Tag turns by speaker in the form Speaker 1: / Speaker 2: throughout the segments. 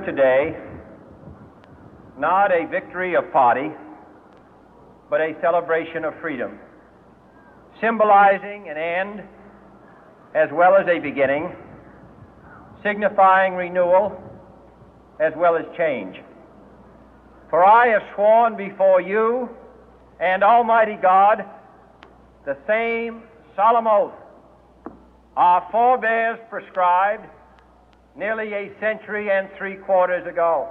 Speaker 1: today not a victory of party, but a celebration of freedom, symbolizing an end as well as a beginning, signifying renewal as well as change. For I have sworn before you and Almighty God the same solemn oath our forebears prescribed nearly a century and 3/4 ago.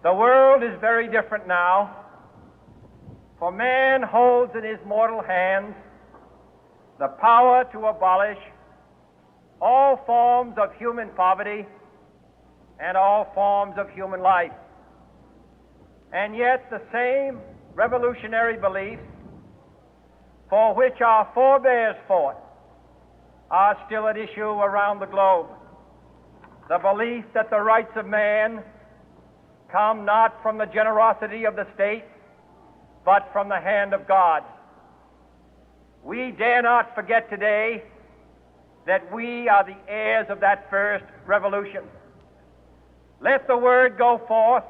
Speaker 1: The world is very different now, for man holds in his mortal hands the power to abolish all forms of human poverty and all forms of human life. And yet the same revolutionary beliefs for which our forebears fought are still at issue around the globe. The belief that the rights of man come not from the generosity of the state, but from the hand of God. We dare not forget today that we are the heirs of that first revolution. Let the word go forth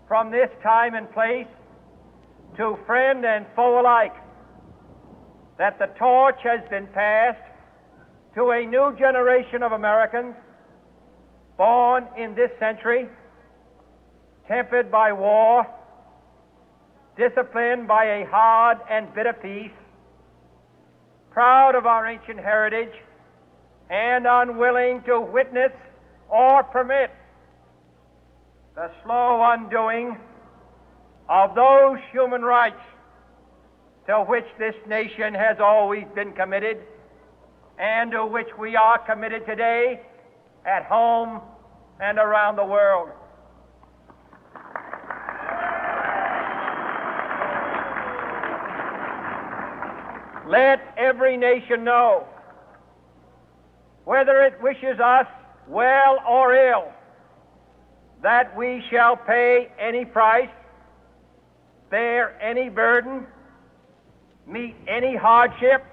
Speaker 1: from this time and place to friend and foe alike that the torch has been passed to a new generation of Americans born in this century, tempered by war, disciplined by a hard and bitter peace, proud of our ancient heritage, and unwilling to witness or permit the slow undoing of those human rights to which this nation has always been committed and to which we are committed today at home and around the world. Let every nation know, whether it wishes us well or ill, that we shall pay any price, bear any burden, meet any hardship,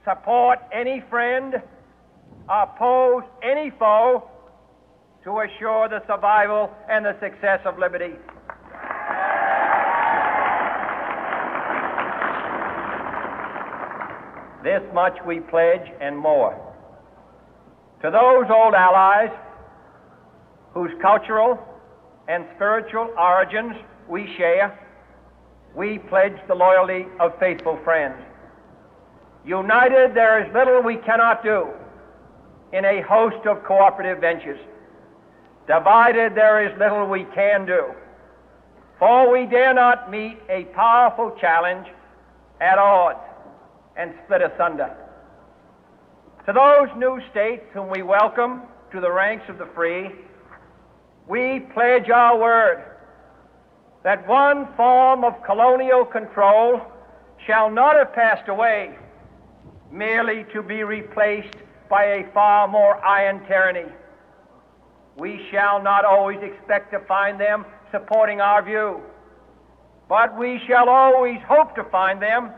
Speaker 1: support any friend, oppose any foe to assure the survival and the success of liberty. This much we pledge and more. To those old allies whose cultural and spiritual origins we share, we pledge the loyalty of faithful friends. United, there is little we cannot do in a host of cooperative ventures. Divided, there is little we can do, for we dare not meet a powerful challenge at odds and split asunder. To those new states whom we welcome to the ranks of the free, we pledge our word that one form of colonial control shall not have passed away merely to be replaced by a far more iron tyranny. We shall not always expect to find them supporting our view, but we shall always hope to find them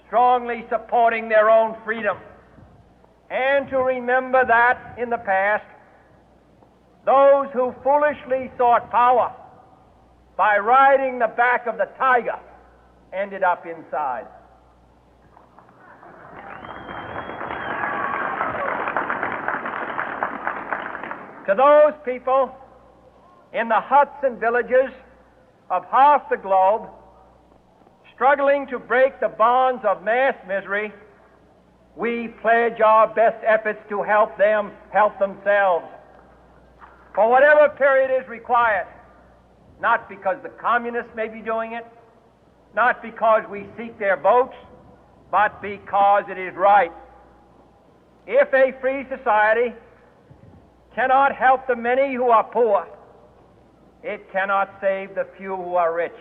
Speaker 1: strongly supporting their own freedom, and to remember that in the past, those who foolishly sought power by riding the back of the tiger ended up inside. To those people in the huts and villages of half the globe struggling to break the bonds of mass misery, we pledge our best efforts to help them help themselves for whatever period is required, not because the communists may be doing it, not because we seek their votes, but because it is right. If a free society cannot help the many who are poor, it cannot save the few who are rich.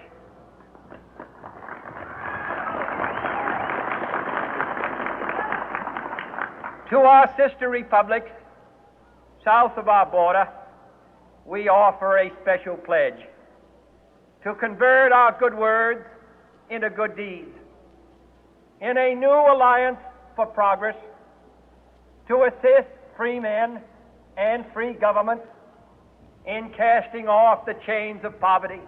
Speaker 1: To our sister republics south of our border, we offer a special pledge to convert our good words into good deeds, in a new alliance for progress, to assist free men and free governments in casting off the chains of poverty.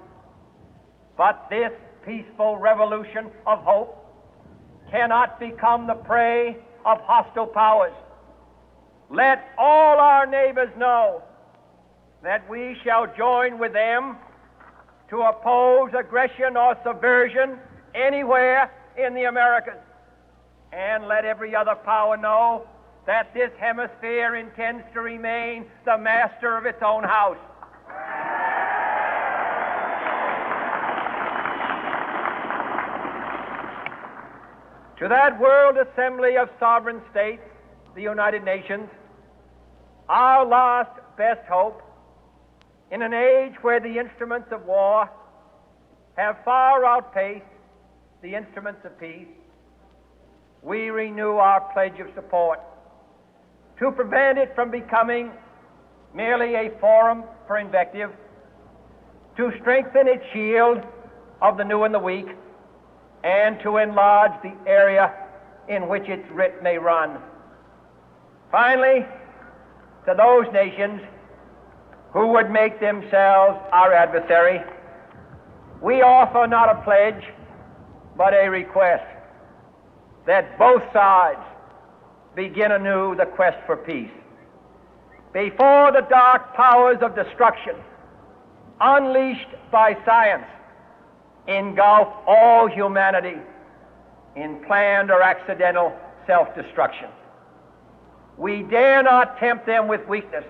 Speaker 1: But this peaceful revolution of hope cannot become the prey of hostile powers. Let all our neighbors know that we shall join with them to oppose aggression or subversion anywhere in the Americas. And let every other power know that this hemisphere intends to remain the master of its own house. To that World Assembly of Sovereign States, the United Nations, our last best hope, in an age where the instruments of war have far outpaced the instruments of peace, we renew our pledge of support to prevent it from becoming merely a forum for invective, to strengthen its shield of the new and the weak, and to enlarge the area in which its writ may run. Finally, to those nations who would make themselves our adversary, we offer not a pledge, but a request that both sides begin anew the quest for peace. Before the dark powers of destruction, unleashed by science, engulf all humanity in planned or accidental self-destruction, we dare not tempt them with weakness,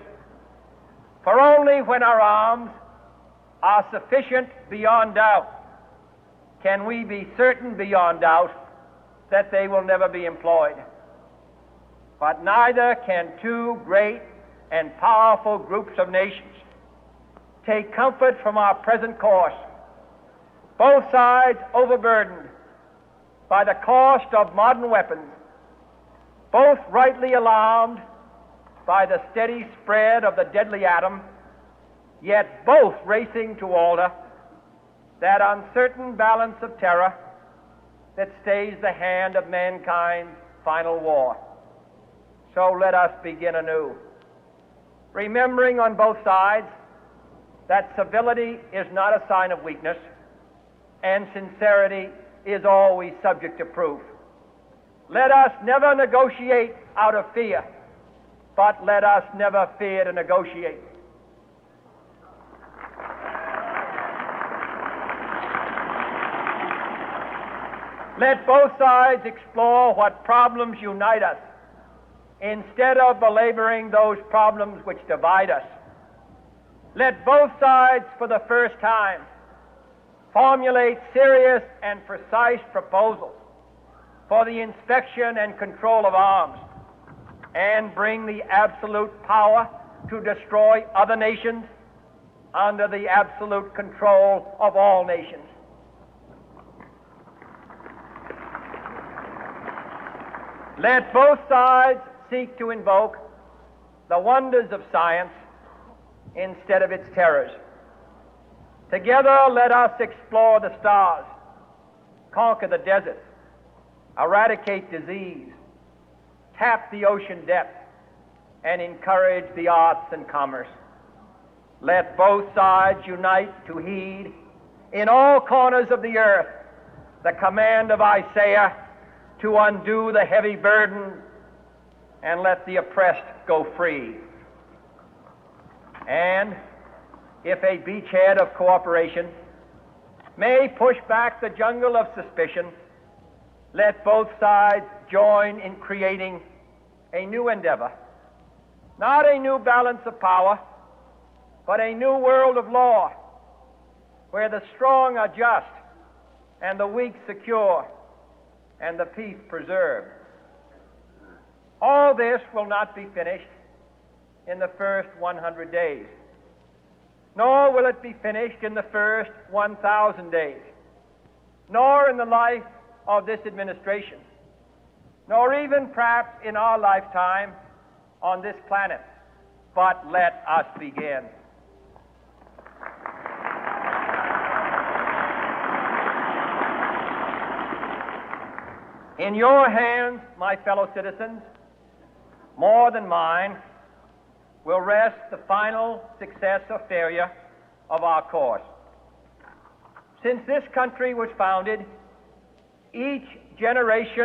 Speaker 1: for only when our arms are sufficient beyond doubt can we be certain beyond doubt that they will never be employed. But neither can two great and powerful groups of nations take comfort from our present course, both sides overburdened by the cost of modern weapons, both rightly alarmed by the steady spread of the deadly atom, yet both racing to alter that uncertain balance of terror that stays the hand of mankind's final war. So let us begin anew, remembering on both sides that civility is not a sign of weakness, and sincerity is always subject to proof. Let us never negotiate out of fear, but let us never fear to negotiate. Let both sides explore what problems unite us, instead of belaboring those problems which divide us. Let both sides, for the first time, formulate serious and precise proposals for the inspection and control of arms, and bring the absolute power to destroy other nations under the absolute control of all nations. Let both sides seek to invoke the wonders of science instead of its terrors. Together, let us explore the stars, conquer the deserts, eradicate disease, tap the ocean depths, and encourage the arts and commerce. Let both sides unite to heed in all corners of the earth the command of Isaiah to undo the heavy burden and let the oppressed go free. And if a beachhead of cooperation may push back the jungle of suspicion, let both sides join in creating a new endeavor, not a new balance of power, but a new world of law, where the strong are just and the weak secure and the peace preserved. All this will not be finished in the first 100 days, nor will it be finished in the first 1,000 days, nor in the life of this administration, nor even perhaps in our lifetime on this planet. But let us begin. In your hands, my fellow citizens, more than mine, will rest the final success or failure of our course. Since this country was founded, each generation